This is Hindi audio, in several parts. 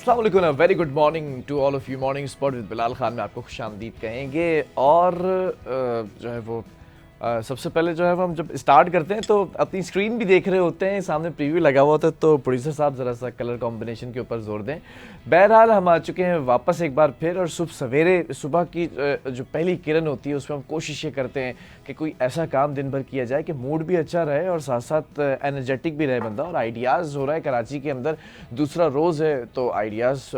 अस्सलाम वालेकुम, very good morning to all of you. Morning spot with Bilal Khan में आपको खुशामदीद कहेंगे। और जो है वो सबसे पहले जो है वो हम जब स्टार्ट करते हैं तो अपनी स्क्रीन भी देख रहे होते हैं, सामने प्रीव्यू लगा हुआ होता है, तो प्रोड्यूसर साहब ज़रा सा कलर कॉम्बिनेशन के ऊपर जोर दें। बहरहाल हम आ चुके हैं वापस एक बार फिर, और सुबह की जो पहली किरण होती है उसमें हम कोशिश ये करते हैं कि कोई ऐसा काम दिन भर किया जाए कि मूड भी अच्छा रहे और साथ साथ एनर्जेटिक भी रहे बंदा। और आइडियाज़ हो रहा है कराची के अंदर दूसरा रोज़ है, तो आइडियाज़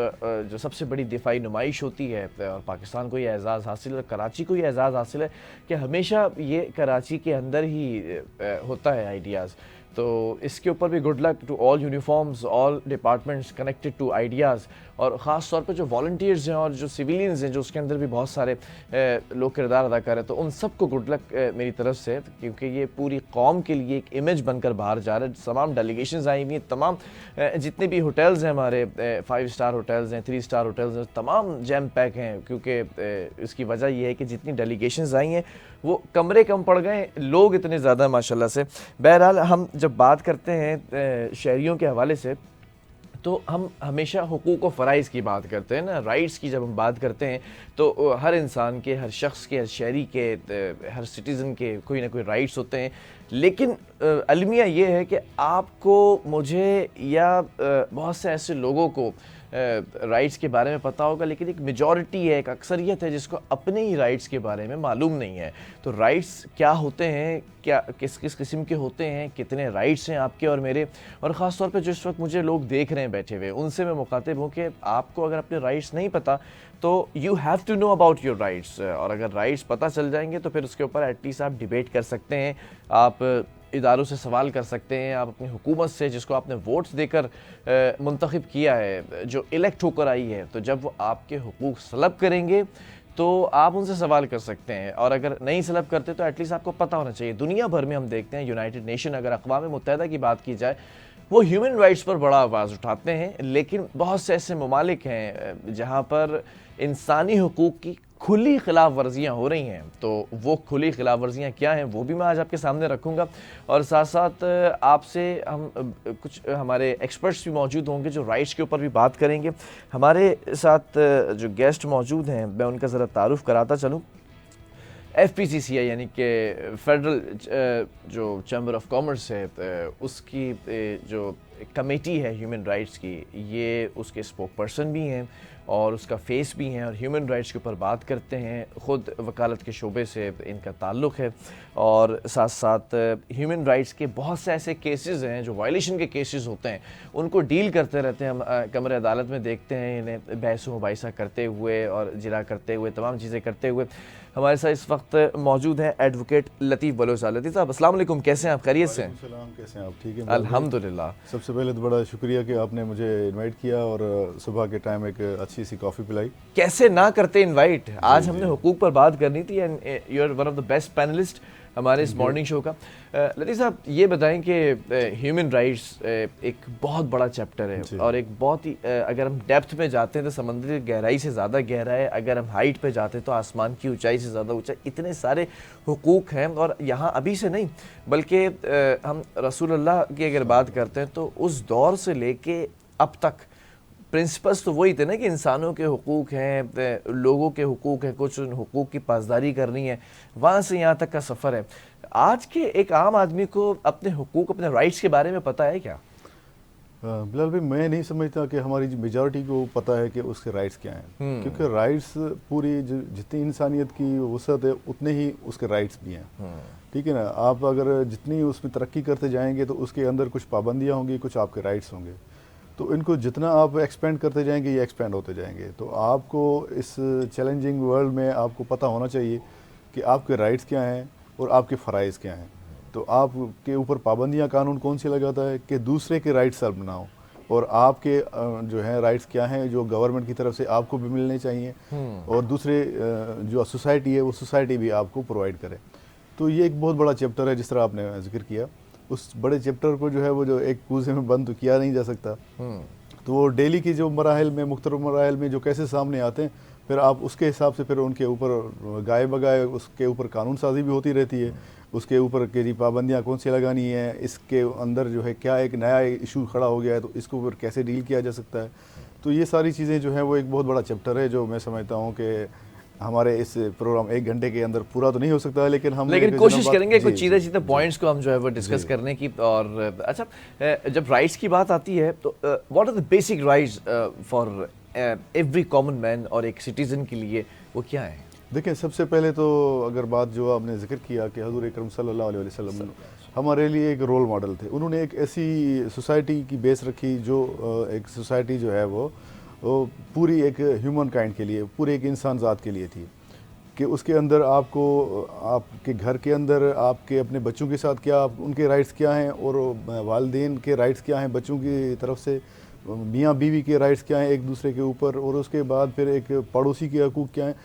जो सबसे बड़ी दिफाई नुमाइश होती है, और पाकिस्तान को ये एज़ाज़ हासिल है, कराची को ये एज़ाज़ हासिल है कि हमेशा ये कराची के अंदर ही होता है आइडियाज़। तो इसके ऊपर भी good luck to all uniforms, all departments connected to ideas, और ख़ास तौर पे जो वॉलंटियर्स हैं और जो सिविलियंस हैं, जो उसके अंदर भी बहुत सारे लोग किरदार अदा कर रहे हैं, तो उन सबको गुड लक मेरी तरफ से, क्योंकि ये पूरी कौम के लिए एक इमेज बनकर बाहर जा रहा है। तमाम डेलीगेशंस आई हुई हैं, तमाम जितने भी होटल्स हैं हमारे, 5 स्टार होटल्स हैं, 3 स्टार होटल्स हैं, तमाम जैम पैक हैं, क्योंकि इसकी वजह यह है कि जितनी डेलीगेशंस आई हैं वो कमरे कम पड़ गए, लोग इतने ज़्यादा माशाल्लाह से। बहरहाल हम जब बात करते हैं शहरियों के हवाले से, तो हम हमेशा हुकूक व फ़राइज़ की बात करते हैं ना, राइट्स की जब हम बात करते हैं तो हर इंसान के, हर शख्स के, हर शहरी के, हर सिटीज़न के कोई ना कोई राइट्स होते हैं। लेकिन अलमिया ये है कि आपको, मुझे या बहुत से ऐसे लोगों को राइट्स के बारे में पता होगा, लेकिन एक मेजॉरिटी है, एक अक्सरियत है जिसको अपने ही राइट्स के बारे में मालूम नहीं है। तो राइट्स क्या होते हैं, क्या किस किस किस्म के होते हैं, कितने राइट्स हैं आपके और मेरे, और ख़ास तौर पे जो इस वक्त मुझे लोग देख रहे हैं बैठे हुए, उनसे मैं मुखातिब हूँ कि आपको अगर अपने राइट्स नहीं पता तो you have to know about your rights. और अगर राइट्स पता चल जाएंगे तो फिर उसके ऊपर एटलीस्ट आप डिबेट कर सकते हैं, आप इदारों से सवाल कर सकते हैं, आप अपनी हुकूमत से, जिसको आपने वोट्स देकर मुंतखब किया है, जो इलेक्ट होकर आई है, तो जब वो आपके हुकूक सलब करेंगे तो आप उनसे सवाल कर सकते हैं। और अगर नहीं सलब करते तो एटलीस्ट आपको पता होना चाहिए। दुनिया भर में हम देखते हैं, यूनाइटेड नेशन, अगर अक़वाम मुत्तहिदा की बात की जाए, वो ह्यूमन राइट्स पर बड़ा आवाज़ उठाते हैं, लेकिन बहुत से ऐसे ममालिक हैं जहाँ पर इंसानी हुकूक की खुली खिलाफ वर्जियाँ हो रही हैं। तो वो खुली खिलाफ वर्जियाँ क्या हैं वो भी मैं आज आपके सामने रखूँगा, और साथ साथ आपसे हम कुछ हमारे एक्सपर्ट्स भी मौजूद होंगे जो राइट्स के ऊपर भी बात करेंगे। हमारे साथ जो गेस्ट मौजूद हैं मैं उनका ज़रा तारुफ़ कराता चलूँ। FPCCI यानी कि फेडरल जो चैम्बर ऑफ कॉमर्स है, उसकी जो कमेटी है ह्यूमन राइट्स की, ये उसके स्पोक पर्सन भी हैं और उसका फेस भी हैं, और ह्यूमन राइट्स के ऊपर बात करते हैं। ख़ुद वकालत के शोबे से इनका ताल्लुक़ है, और साथ साथ ह्यूमन राइट्स के बहुत से ऐसे केसेस हैं जो वायलेशन के केसेस होते हैं, उनको डील करते रहते हैं। हम कमरे अदालत में देखते हैं इन्हें बहस मुबाहिसा करते हुए और जिरा करते हुए, तमाम चीज़ें करते हुए। हमारे साथ इस वक्त मौजूद हैं एडवोकेट लतीफ़ बलोच साहब। लतीफ़ साहब अस्सलाम वालेकुम, कैसे हैं आप? खैरियत से? कैसे हैं आप? ठीक है अल्हम्दुलिल्लाह। सबसे पहले तो बड़ा शुक्रिया कि आपने मुझे इनवाइट किया और सुबह के टाइम एक अच्छी सी कॉफ़ी पिलाई। कैसे ना करते इनवाइट, आज हमने हुकूक पर बात करनी थी, and you are one of the best panelist हमारे इस मॉर्निंग शो का। लतीफ़ साहब ये बताएं कि ह्यूमन राइट्स एक बहुत बड़ा चैप्टर है, और एक बहुत ही अगर हम डेप्थ में जाते हैं तो समंदर की गहराई से ज़्यादा गहरा है, अगर हम हाइट पे जाते हैं तो आसमान की ऊंचाई से ज़्यादा ऊंचा। इतने सारे हुकूक हैं, और यहाँ अभी से नहीं बल्कि हम रसूलुल्लाह की अगर बात करते हैं तो उस दौर से लेके अब तक प्रिंसिपल्स तो वही थे ना, कि इंसानों के हुकूक हैं, लोगों के हुकूक हैं, कुछ उन हुकूक की पासदारी करनी है, वहाँ से यहाँ तक का सफ़र है। आज के एक आम आदमी को अपने हुकूक, अपने राइट्स के बारे में पता है क्या? बिलाल भाई, मैं नहीं समझता कि हमारी मेजॉरिटी को पता है कि उसके राइट्स क्या हैं, क्योंकि राइट्स पूरी जितनी इंसानियत की वसअत है उतने ही उसके राइट्स भी हैं। ठीक है ना, आप अगर जितनी उसमें तरक्की करते जाएंगे तो उसके अंदर कुछ पाबंदियाँ होंगी, कुछ आपके राइट्स होंगे, तो इनको जितना आप एक्सपेंड करते जाएंगे ये एक्सपेंड होते जाएंगे। तो आपको इस चैलेंजिंग वर्ल्ड में आपको पता होना चाहिए कि आपके राइट्स क्या हैं और आपके फ़राइज़ क्या हैं। तो आपके ऊपर पाबंदियाँ कानून कौन सी लगाता है कि दूसरे के राइट्स आप बनाओ, और आपके जो है राइट्स क्या हैं जो गवर्नमेंट की तरफ से आपको भी मिलने चाहिए, और दूसरे जो सोसाइटी है वो सोसाइटी भी आपको प्रोवाइड करे। तो ये एक बहुत बड़ा चैप्टर है, जिस तरह आपने जिक्र किया। उस बड़े चैप्टर को जो है वो जो एक कूजे में बंद तो किया नहीं जा सकता। तो वो डेली की जो मराहल में, मुख्तलिफ मराहल में जो कैसे सामने आते हैं, फिर आप उसके हिसाब से फिर उनके ऊपर गाए बगाए उसके ऊपर कानून साजी भी होती रहती है, उसके ऊपर की पाबंदियाँ कौन सी लगानी है, इसके अंदर जो है क्या एक नया इशू खड़ा हो गया है तो इसको ऊपर कैसे डील किया जा सकता है। तो ये सारी चीज़ें जो हैं वो एक बहुत बड़ा चैप्टर है, जो मैं समझता हूँ कि हमारे इस प्रोग्राम 1 घंटे के अंदर पूरा तो नहीं हो सकता है, लेकिन हम कोशिश करेंगे कुछ सीधे पॉइंट्स को हम जो है वो डिस्कस करने की। और अच्छा, जब राइट्स की बात आती है तो what are the basic rights for every common man, और एक सिटीजन के लिए वो क्या है? देखिए, सबसे पहले तो अगर बात जो आपने जिक्र किया कि हज़ूर अकरम सल्लल्लाहु अलैहि वसल्लम हमारे लिए एक रोल मॉडल थे। उन्होंने एक ऐसी सोसाइटी की बेस रखी जो एक सोसाइटी जो है वो पूरी एक ह्यूमन काइंड के लिए, पूरे एक इंसान ज़ात के लिए थी, कि उसके अंदर आपको आपके घर के अंदर आपके अपने बच्चों के साथ क्या उनके राइट्स क्या हैं, और वालिदैन के राइट्स क्या हैं बच्चों की तरफ से, मियाँ बीवी के राइट्स क्या हैं एक दूसरे के ऊपर, और उसके बाद फिर एक पड़ोसी के हकूक़ क्या हैं,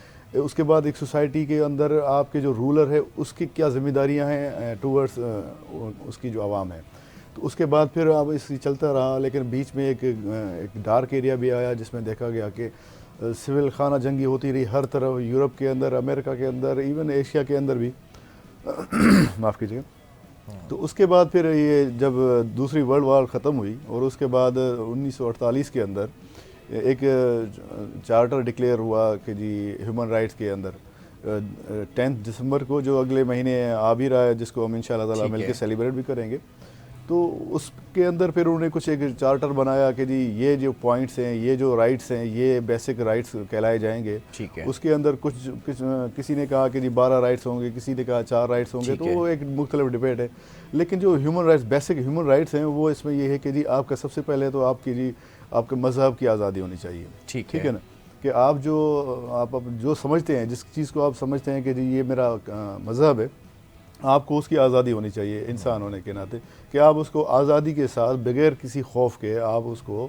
उसके बाद एक सोसाइटी के अंदर आपके जो रूलर है उसकी क्या ज़िम्मेदारियाँ हैं टूवर्ड्स उसकी जो आवाम है। तो उसके बाद फिर अब इसी चलता रहा, लेकिन बीच में एक डार्क एरिया भी आया जिसमें देखा गया कि सिविल खाना जंगी होती रही हर तरफ, यूरोप के अंदर, अमेरिका के अंदर, इवन एशिया के अंदर भी माफ़ कीजिएगा। तो उसके बाद फिर ये जब दूसरी वर्ल्ड वार ख़त्म हुई, और उसके बाद 1948 के अंदर एक चार्टर डिक्लेयर हुआ कि जी ह्यूमन राइट्स के अंदर 10 दिसंबर को, जो अगले महीने आ भी रहा है, जिसको हम इंशाअल्लाह ताला मिलकर सेलिब्रेट भी करेंगे। तो उसके अंदर फिर उन्होंने कुछ एक चार्टर बनाया कि जी ये जो पॉइंट्स हैं, ये जो राइट्स हैं, ये बेसिक राइट्स कहलाए जाएंगे। ठीक है। उसके अंदर किसी ने कहा कि जी 12 राइट्स होंगे, किसी ने कहा 4 राइट्स होंगे, तो वो एक मुख्तलिफ डिबेट है। लेकिन जो human rights, basic human rights हैं, वो इसमें ये है कि जी आपका सबसे पहले तो आपकी जी आपके मज़हब की आज़ादी होनी चाहिए। ठीक है ना, कि आप जो समझते हैं, जिस चीज़ को आप समझते हैं कि जी ये मेरा मज़हब है, आपको उसकी आज़ादी होनी चाहिए इंसान होने के नाते, कि आप उसको आज़ादी के साथ बगैर किसी खौफ के आप उसको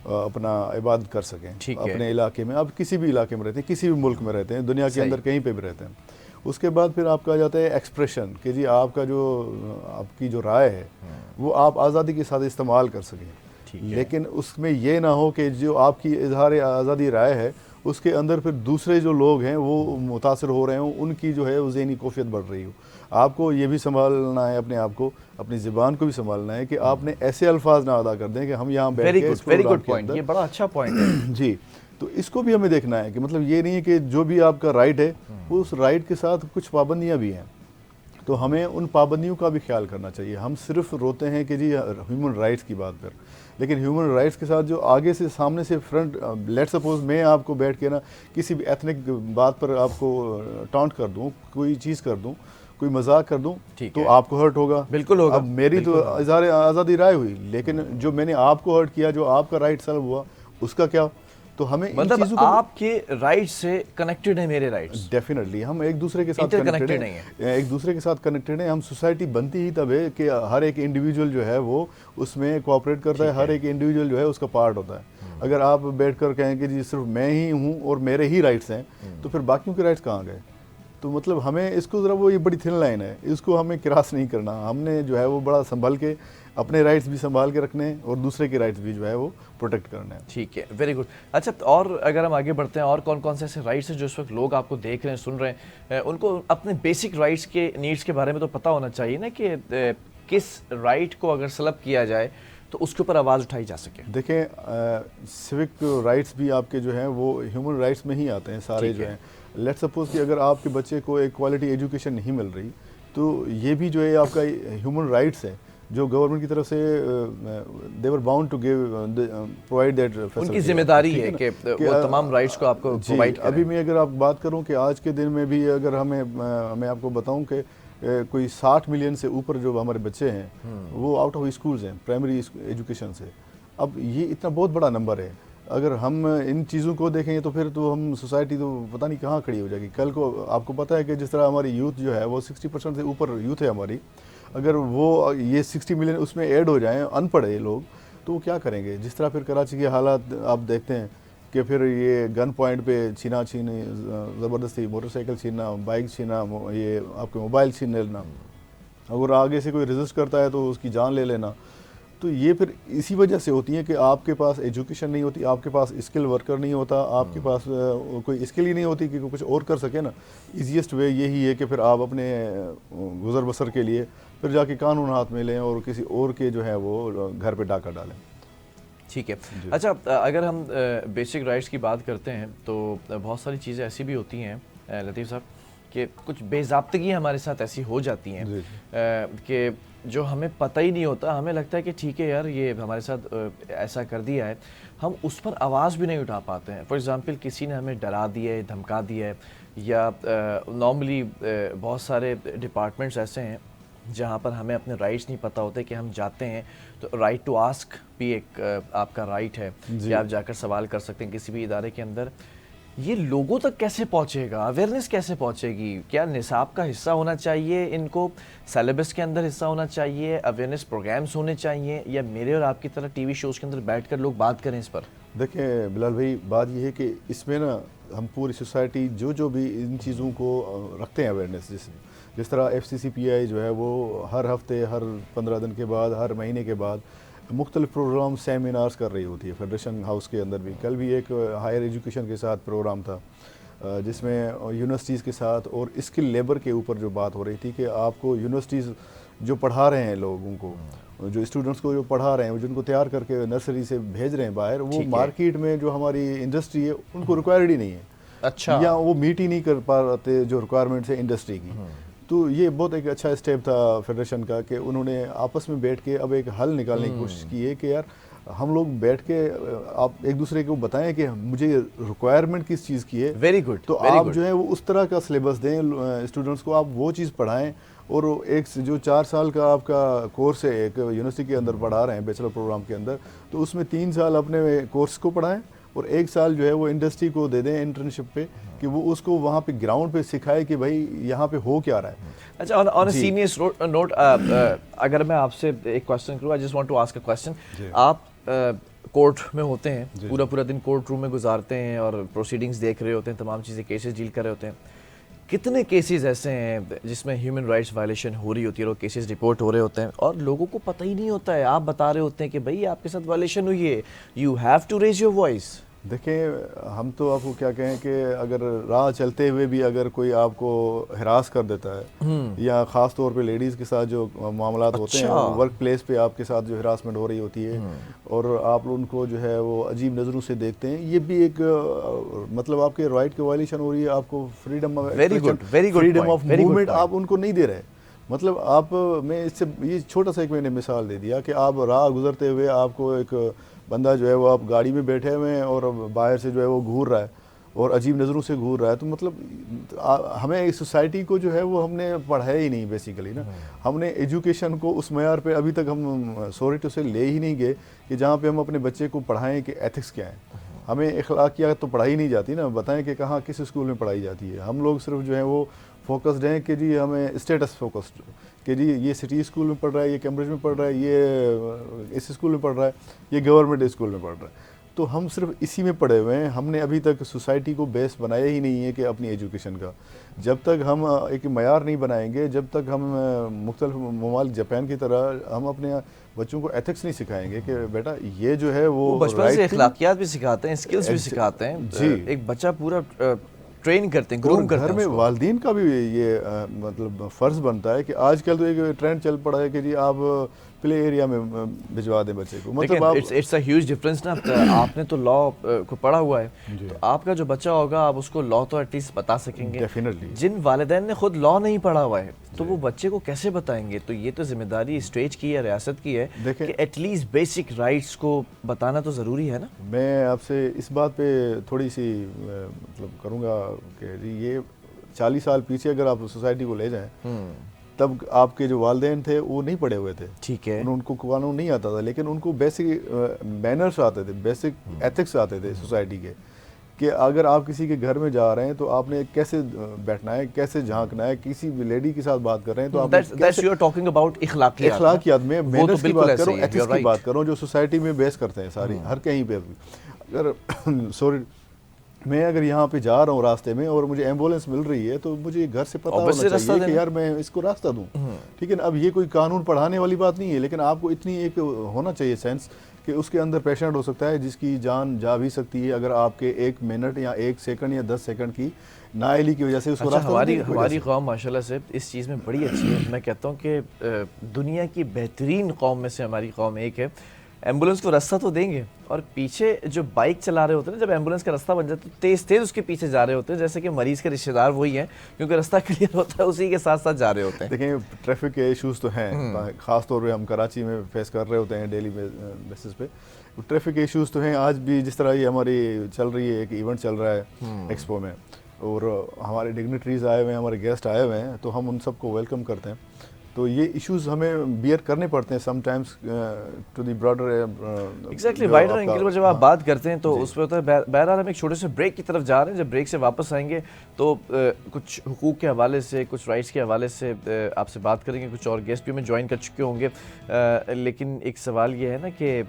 अपना इबादत कर सकें अपने इलाके में। आप किसी भी इलाके में रहते हैं, किसी भी मुल्क में रहते हैं, दुनिया के अंदर कहीं पे भी रहते हैं। उसके बाद फिर आपका आ जाता है एक्सप्रेशन, कि जी आपकी जो राय है वो आप आज़ादी के साथ इस्तेमाल कर सकें, लेकिन उसमें ये ना हो कि जो आपकी इजहार आज़ादी राय है उसके अंदर फिर दूसरे जो लोग हैं वो मुतासर हो रहे हों, उनकी जो है वो ज़हनी कैफियत बढ़ रही हो। आपको ये भी संभालना है अपने आप को, अपनी ज़बान को भी संभालना है कि आपने ऐसे अल्फाज ना अदा कर दें कि हम यहाँ बैठ के वेरी गुड पॉइंट, ये बड़ा अच्छा पॉइंट है जी। तो इसको भी हमें देखना है कि मतलब ये नहीं है कि जो भी आपका राइट है उस राइट के साथ कुछ पाबंदियाँ भी हैं, तो हमें उन पाबंदियों का भी ख्याल करना चाहिए। हम सिर्फ रोते हैं कि जी ह्यूमन राइट्स की बात पर, लेकिन ह्यूमन राइट्स के साथ जो आगे से सामने से फ्रंट, लेट सपोज मैं आपको बैठ के ना किसी भी एथनिक बात पर आपको टॉन्ट कर दूं, कोई चीज़ कर दूं, कोई मजाक कर दूं, तो आपको हर्ट होगा, बिल्कुल होगा। अब मेरी तो इज़हार आज़ादी राय हुई, लेकिन जो मैंने आपको हर्ट किया, जो आपका राइट सल्व हुआ, उसका क्या? तो हमें मतलब आपके राइट से कनेक्टेड है मेरे राइट्स, डेफिनेटली हम एक दूसरे के साथ कनेक्टेड हैं, एक दूसरे के साथ कनेक्टेड हैं। हम सोसाइटी बनती ही तब है कि हर एक इंडिविजुअल जो है वो उसमें कोऑपरेट करता है, हर एक इंडिविजुअल जो है उसका पार्ट होता है। अगर आप बैठकर कहें कि जी सिर्फ मैं ही हूँ और मेरे ही राइट्स हैं, तो फिर बाकियों के राइट्स कहाँ गए? तो मतलब हमें इसको ज़रा, वो ये बड़ी थिन लाइन है, इसको हमें क्रॉस नहीं करना। हमने जो है वो बड़ा संभल के अपने राइट्स भी संभाल के रखने हैं और दूसरे के राइट्स भी जो है वो प्रोटेक्ट करने हैं। ठीक है, वेरी गुड। अच्छा, और अगर हम आगे बढ़ते हैं, और कौन कौन से ऐसे राइट्स हैं जो इस वक्त लोग आपको देख रहे हैं, सुन रहे हैं, उनको अपने बेसिक राइट्स के नीड्स के बारे में तो पता होना चाहिए ना, कि किस राइट को अगर सलब किया जाए तो उसके ऊपर आवाज़ उठाई जा सके। देखें, सिविक राइट्स भी आपके जो हैं वो ह्यूमन राइट्स में ही आते हैं सारे जो हैं। लेट्स सपोज कि अगर आपके बच्चे को एक क्वालिटी एजुकेशन नहीं मिल रही, तो ये भी जो है आपका ह्यूमन राइट्स है, जो गवर्नमेंट की तरफ से they are bound to give provide that facility. उनकी जिम्मेदारी है कि वो तमाम राइट्स को आपको प्रोवाइड करें। अभी मैं अगर आप बात करूं कि आज के दिन में भी अगर मैं आपको बताऊं कि कोई 60 मिलियन से ऊपर जो हमारे बच्चे हैं वो आउट ऑफ स्कूल्स हैं, प्राइमरी एजुकेशन से। अब ये इतना बहुत बड़ा नंबर है। अगर हम इन चीज़ों को देखें तो फिर तो हम सोसाइटी तो पता नहीं कहाँ खड़ी हो जाएगी। कल को आपको पता है कि जिस तरह हमारी यूथ जो है वो 60% से ऊपर यूथ है हमारी, अगर वो ये 60 मिलियन उसमें ऐड हो जाएं अनपढ़ लोग, तो वो क्या करेंगे? जिस तरह फिर कराची के हालात आप देखते हैं कि फिर ये गन पॉइंट पे छीना छीनी, ज़बरदस्ती मोटरसाइकिल छीनना, बाइक छीना, ये आपके मोबाइल छीन लेना, अगर आगे से कोई रेजिस्ट करता है तो उसकी जान ले लेना। तो ये फिर इसी वजह से होती है कि आपके पास एजुकेशन नहीं होती, आपके पास स्किल वर्कर नहीं होता, आपके पास कोई स्किल ही नहीं होती कि कुछ और कर सके ना। ईजीएस्ट वे यही है कि फिर आप अपने गुजर बसर के लिए फिर जाके कानून हाथ में लें और किसी और के जो है वो घर पे डाका डालें। ठीक है। अच्छा, अगर हम बेसिक राइट्स की बात करते हैं तो बहुत सारी चीज़ें ऐसी भी होती हैं लतीफ़ साहब कि कुछ बेज़ाब्तगी हमारे साथ ऐसी हो जाती हैं कि जो हमें पता ही नहीं होता, हमें लगता है कि ठीक है यार ये हमारे साथ ऐसा कर दिया है, हम उस पर आवाज़ भी नहीं उठा पाते हैं। फॉर एग्ज़ाम्पल किसी ने हमें डरा दिया है, धमका दिया है, या नॉर्मली बहुत सारे डिपार्टमेंट्स ऐसे हैं जहाँ पर हमें अपने राइट्स नहीं पता होते कि हम जाते हैं तो राइट टू आस्क भी एक आपका राइट है कि आप जाकर सवाल कर सकते हैं किसी भी इदारे के अंदर। ये लोगों तक कैसे पहुंचेगा, अवेयरनेस कैसे पहुंचेगी? क्या निसाब का हिस्सा होना चाहिए, इनको सिलेबस के अंदर हिस्सा होना चाहिए, अवेयरनेस प्रोग्राम्स होने चाहिए, या मेरे और आपकी तरह टीवी शोज़ के अंदर बैठकर लोग बात करें इस पर? देखिए बिलाल भाई, बात यह है कि इसमें ना हम पूरी सोसाइटी जो भी इन चीज़ों को रखते हैं अवेयरनेस, जिस तरह FCCPI जो है वो हर हफ्ते, हर 15 दिन के बाद, हर महीने के बाद मुख्तलिफ प्रोग्राम सेमिनार्स कर रही होती है। फेडरेशन हाउस के अंदर भी कल भी एक हायर एजुकेशन के साथ प्रोग्राम था जिसमें यूनिवर्सिटीज़ के साथ और स्किल लेबर के ऊपर जो बात हो रही थी कि आपको यूनिवर्सिटीज़ जो पढ़ा रहे हैं लोगों को, जो स्टूडेंट्स को जो पढ़ा रहे हैं, जिनको तैयार करके नर्सरी से भेज रहे हैं बाहर, वो मार्केट में जो हमारी इंडस्ट्री है उनको रिक्वायर्ड ही नहीं है। अच्छा, या वो मीट ही नहीं कर पाते जो रिक्वायरमेंट्स है इंडस्ट्री की। तो ये बहुत एक अच्छा स्टेप था फेडरेशन का कि उन्होंने आपस में बैठ के अब एक हल निकालने की कोशिश की है कि यार हम लोग बैठ के आप एक दूसरे को बताएं कि मुझे रिक्वायरमेंट किस चीज़ की है। Very good. तो आप जो है वो उस तरह का सिलेबस दें स्टूडेंट्स को, आप वो चीज़ पढ़ाएं। और एक जो 4 साल का आपका कोर्स है एक यूनिवर्सिटी के अंदर पढ़ा रहे हैं बैचलर प्रोग्राम के अंदर, तो उसमें 3 साल अपने कोर्स को पढ़ाएं और 1 साल जो है वो इंडस्ट्री को दे दें इंटर्नशिप पे, कि वो उसको वहाँ पे ग्राउंड पे सिखाए कि भाई यहाँ पे हो क्या रहा है। अच्छा, ऑन अ सीरियस नोट, अगर मैं आपसे एक क्वेश्चन करूँ, I just want to ask a question. आप कोर्ट में होते हैं, पूरा दिन कोर्ट रूम में गुजारते हैं और प्रोसीडिंग्स देख रहे होते हैं, तमाम चीज़ें, केसेस डील कर रहे होते हैं। कितने केसेस ऐसे हैं जिसमें ह्यूमन राइट्स वायलेशन हो रही होती है और केसेस रिपोर्ट हो रहे होते हैं और लोगों को पता ही नहीं होता है? आप बता रहे होते हैं कि भाई आपके साथ वायलेशन हुई है, you have to raise your voice. देखें, हम तो आपको क्या कहें कि अगर राह चलते हुए भी अगर कोई आपको हिरास कर देता है, या ख़ास तौर पे लेडीज़ के साथ जो मामलात होते हैं, वर्क प्लेस पे आपके साथ जो हिरासमेंट हो रही होती है और आप उनको जो है वो अजीब नज़रों से देखते हैं, ये भी एक मतलब आपके राइट की वायलेशन हो रही है। आपको फ्रीडम ऑफ मूवमेंट आप उनको नहीं दे रहे। मतलब आप, मैं इससे ये छोटा सा एक मैंने मिसाल दे दिया कि आप राह गुजरते हुए आपको एक बंदा जो है वो आप गाड़ी में बैठे हुए हैं और बाहर से जो है वो घूर रहा है और अजीब नज़रों से घूर रहा है, तो मतलब हमें इस सोसाइटी को जो है वो हमने पढ़ाया ही नहीं बेसिकली ना। हमने एजुकेशन को उस मयार पे अभी तक हम सॉरी टू से ले ही नहीं गए कि जहाँ पे हम अपने बच्चे को पढ़ाएं कि एथिक्स क्या है। हमें अखलाकियात तो पढ़ाई नहीं जाती ना, बताएं कि कहाँ किस स्कूल में पढ़ाई जाती है। हम लोग सिर्फ जो है वो फोकस्ड हैं कि जी हमें स्टेटस फोकस्ड कि जी ये सिटी स्कूल में पढ़ रहा है, ये कैम्ब्रिज में पढ़ रहा है, ये इस स्कूल में पढ़ रहा है, ये गवर्नमेंट स्कूल में पढ़ रहा है। तो हम सिर्फ इसी में पढ़े हुए हैं। हमने अभी तक सोसाइटी को बेस बनाया ही नहीं है कि अपनी एजुकेशन का। जब तक हम एक मयार नहीं बनाएंगे, जब तक हम मुख्तलिफ ममालिक जापान की तरह हम अपने बच्चों को एथिक्स नहीं सिखाएंगे कि बेटा ये जो है वो बचपन से अखलाकियात भी सिखाते हैं, स्किल्स भी सिखाते हैं जी। एक बच्चा पूरा ट्रेन करते हैं, ग्रूम करते हैं। घर में वालिदैन का भी ये मतलब फ़र्ज़ बनता है कि आजकल तो एक ट्रेंड चल पड़ा है कि जी आप प्ले एरिया में भिजवा दें बच्चे को। मतलब आप इट्स अ ह्यूज डिफरेंस ना। आपने तो लॉ को पढ़ा हुआ है, तो आपका जो बच्चा होगा आप उसको लॉ तो एटलीस्ट बता सकेंगे। डेफिनेटली। जिन वालिदैन ने खुद लॉ नहीं पढ़ा हुआ है तो वो बच्चे को कैसे बताएंगे? तो ये तो जिम्मेदारी स्टेट की है, रियासत की है कि एटलीस्ट बेसिक राइट्स को बताना तो ज़रूरी है ना। मैं आपसे इस बात पे थोड़ी सी मतलब करूँगा कि ये 40 साल पीछे अगर आप सोसाइटी को ले जाएं, तब आपके जो वालिदैन थे वो नहीं पढ़े हुए थे, ठीक है, उनको कानून नहीं आता था, लेकिन उनको बेसिक मैनर्स आते थे, बेसिक एथिक्स आते थे सोसाइटी के, कि अगर आप किसी के घर में जा रहे हैं तो आपने कैसे बैठना है, कैसे झांकना है, किसी लेडी के साथ बात कर रहे हैं तो आप टॉकिंग अबाउट इखलाकियात में मैनर्स की बात करो, एथिक्स की बात करो, जो सोसाइटी में बेस करते हैं सारी हर कहीं पे। अगर सॉरी मैं अगर यहाँ पे जा रहा हूँ रास्ते में और मुझे एम्बुलेंस मिल रही है तो मुझे घर से पता होना चाहिए कि यार मैं इसको रास्ता दूँ, ठीक है ना। अब ये कोई कानून पढ़ाने वाली बात नहीं है, लेकिन आपको इतनी एक होना चाहिए सेंस कि उसके अंदर पेशेंट हो सकता है जिसकी जान जा भी सकती है अगर आपके 1 मिनट या 1 सेकंड या 10 सेकंड की नाअहली की वजह से उसको रास्ता। हमारी कौम माशाल्लाह से इस चीज़ में बड़ी अच्छी है। मैं कहता हूँ कि दुनिया की बेहतरीन कौम में से हमारी कौम एक है। एम्बुलेंस को रास्ता तो देंगे, और पीछे जो बाइक चला रहे होते हैं, जब एम्बुलेंस का रास्ता बन जाता है तो तेज तेज उसके पीछे जा रहे होते हैं, जैसे कि मरीज के रिश्तेदार वही हैं, क्योंकि रास्ता क्लियर होता है उसी के साथ साथ जा रहे होते हैं। देखिए ट्रैफिक के इश्यूज तो हैं, खास तौर पे हम कराची में फेस कर रहे होते हैं डेली बेसिस पे। ट्रैफिक के इश्यूज तो हैं आज भी, जिस तरह ये हमारी चल रही है, एक इवेंट चल रहा है एक्सपो में, और हमारे डिग्निटरीज आए हुए हैं, हमारे गेस्ट आए हुए हैं, तो हम उन सबको वेलकम करते हैं। तो ये इश्यूज हमें बियर करने पड़ते हैं sometimes to the broader exactly wider angle पर जब आप बात करते हैं तो उसमें होता है। बहरहाल हम एक छोटे से ब्रेक की तरफ जा रहे हैं, जब ब्रेक से वापस आएंगे तो कुछ हुकूक के हवाले से, कुछ राइट्स के हवाले से आपसे बात करेंगे। कुछ और गेस्ट भी हमें ज्वाइन कर चुके होंगे, लेकिन एक सवाल ये है ना कि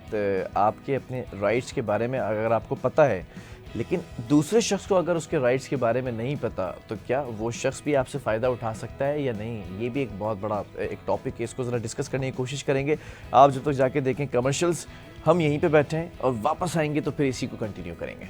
आपके अपने राइट्स के बारे में अगर आपको पता है, लेकिन दूसरे शख्स को अगर उसके राइट्स के बारे में नहीं पता, तो क्या वो शख्स भी आपसे फ़ायदा उठा सकता है या नहीं? ये भी एक बहुत बड़ा एक टॉपिक है, इसको ज़रा डिस्कस करने की कोशिश करेंगे। आप जब तक जाके देखें कमर्शियल्स, हम यहीं पे बैठे हैं और वापस आएंगे तो फिर इसी को कंटिन्यू करेंगे।